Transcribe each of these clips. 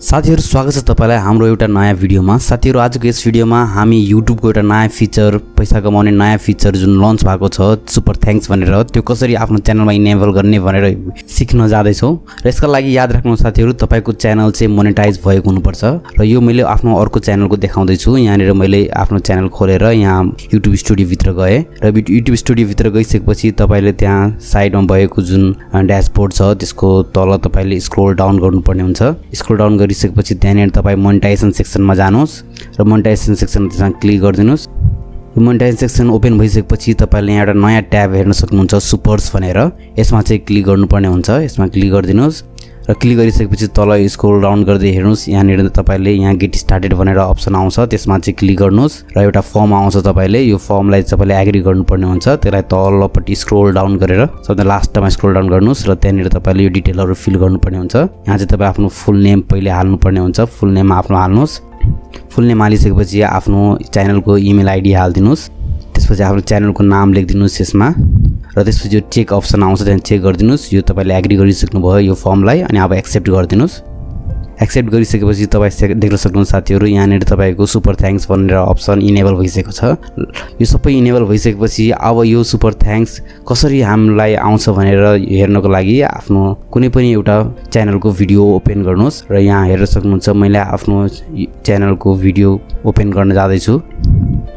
साथीहरु स्वागत छ तपाईलाई हाम्रो एउटा नयाँ भिडियोमा। साथीहरु आजको यस भिडियोमा हामी युट्युबको एउटा नयाँ फिचर, पैसा कमाउने नयाँ फिचर जुन लन्च भएको छ सुपर थ्याङ्क्स भनेर, त्यो कसरी आफ्नो च्यानलमा इनेबल गर्ने भनेर सिक्न जाँदै छौं। र यसका लागि याद राख्नु साथीहरु, तपाईको च्यानल चाहिँ मोनेटाइज भएको हुनुपर्छ। र यो मैले आफ्नो अर्को च्यानलको देखाउँदै छु। यहाँनेर मैले आफ्नो च्यानल खोलेर यहाँ युट्युब स्टुडियो भित्र गए र युट्युब स्टुडियो भित्र गइसकेपछि तपाईले त्यहाँ साइडमा भएको जुन ड्याशबोर्ड छ त्यसको तल तपाईले स्क्रोल डाउन गर्नुपर्ने हुन्छ। स्क्रोल डाउन गरिसकेपछि त्यहाँनेर तपाई मोनेटाइजेसन सेक्सनमा जानुहोस् र monetisation सेक्सनमा click गरिदिनुस्। Monetisation section open भइसकेपछि तपाईले यहाँ एउटा नयाँ ट्याब हेर्न सक्नुहुन्छ सुपर्स भनेर, यसमा चाहिँ क्लिक गर्नुपर्ने हुन्छ। यसमा क्लिक गरिदिनुस् र क्लिक गरिसकेपछि तल स्क्रोल डाउन गर्दै हेर्नुस्। यहाँनेर तपाईले यहाँ गेट स्टार्टेड भनेर अप्सन आउँछ, त्यसमा चाहिँ क्लिक गर्नुस् र एउटा फर्म आउँछ। तपाईले यो फर्मलाई तपाईले एग्री गर्नुपर्ने हुन्छ। त्यसलाई तलपट्टि स्क्रोल डाउन गरेर सबभन्दा लास्टमा स्क्रोल डाउन गर्नुस् र त्यहाँनेर तपाईले यो डिटेलहरु फिल गर्नुपर्ने हुन्छ। यहाँ चाहिँ तपाई आफ्नो फुल नेम पहिले हाल्नुपर्ने हुन्छ। फुल नेम आफ्नो हाल्नुस्। फुल नेम हालिसकेपछि आफ्नो च्यानलको इमेल आइडी हाल्दिनुस्। त्यसपछि आफ्नो च्यानलको नाम लेखिदिनुस् यसमा र त्यसपछि यो चेक अप्सन आउँछ, त्यहाँ चेक गरिदिनुस्। यो तपाईले एग्री गरिसक्नु भयो यो फर्मलाई, अनि अब एक्सेप्ट गरिदिनुस्। एक्सेप्ट गरिसकेपछि तपाई देख्न सक्नुहुन्छ साथीहरु, यहाँनेर तपाईको सुपर थ्याङ्क्स भनेर अप्सन इनेबल भइसकेको छ। यो सबै इनेबल भइसकेपछि अब यो सुपर थ्याङ्क्स कसरी हामीलाई आउँछ भनेर हेर्नको लागि आफ्नो कुनै पनि एउटा च्यानलको भिडियो ओपन गर्नुस् र यहाँ हेर्न सक्नुहुन्छ मैले आफ्नो च्यानलको भिडियो ओपन गर्न जाँदै छु।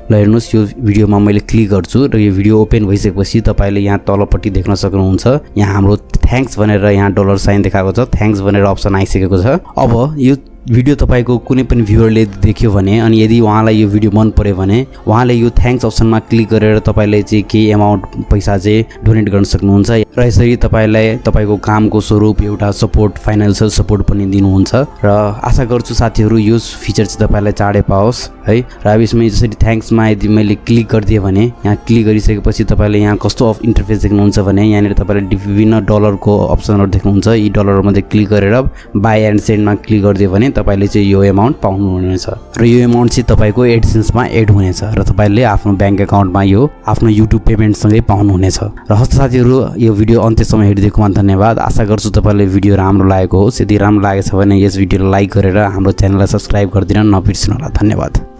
ल हेर्नुस्, यो भिडियोमा मैले क्लिक गर्छु र यो भिडियो ओपन भइसकेपछि तपाईले यहाँ तलपट्टि देख्न सक्नुहुन्छ, यहाँ हाम्रो थ्याङ्क्स भनेर यहाँ डलर साइन देखाएको छ, थ्याङ्क्स भनेर अप्सन आइसकेको छ। अब यो भिडियो तपाईको कुनै पनि भ्युअरले देख्यो भने अनि यदि उहाँलाई यो भिडियो मन पर्यो भने उहाँले यो थ्याङ्क्स अप्सनमा क्लिक गरेर तपाईले चाहिँ केही अमाउन्ट पैसा चाहिँ डोनेट गर्न सक्नुहुन्छ र यसरी तपाईलाई तपाईको कामको स्वरूप एउटा सपोर्ट, फाइनान्शियल सपोर्ट पनि दिनुहुन्छ। र आशा गर्छु साथीहरु यो फिचर चाहिँ तपाईलाई चाँडै पाओस् है। र अब यसमा जसरी थ्याङ्क्समा यदि मैले क्लिक गरिदिए भने यहाँ क्लिक गरिसकेपछि तपाईले यहाँ कस्तो इन्टरफेस देख्नुहुन्छ भने यहाँनिर तपाईले विभिन्न डलरको अप्सनहरु देख्नुहुन्छ। यी डलरमध्ये क्लिक गरेर बाइ एन्ड सेन्डमा क्लिक गरिदियो भने तपाईले चाहिँ यो अमाउन्ट पाउनुहुनेछ र यो अमाउन्ट चाहिँ तपाईको एडसेन्समा एड हुनेछ र तपाईले आफ्नो बैंक अकाउन्टमा यो आफ्नो युट्युब पेमेन्ट सँगै पाउनुहुनेछ। र हस्त साथीहरु, यो भिडियो अन्त्यसम्म हेरिदिएकोमा धन्यवाद। आशा गर्छु तपाईलाई भिडियो राम्रो लागेको होस्। यदि राम्रो लागेछ भने यस भिडियोलाई लाइक गरेर हाम्रो च्यानललाई सब्स्क्राइब गरिदिन नबिर्सनु होला। धन्यवाद।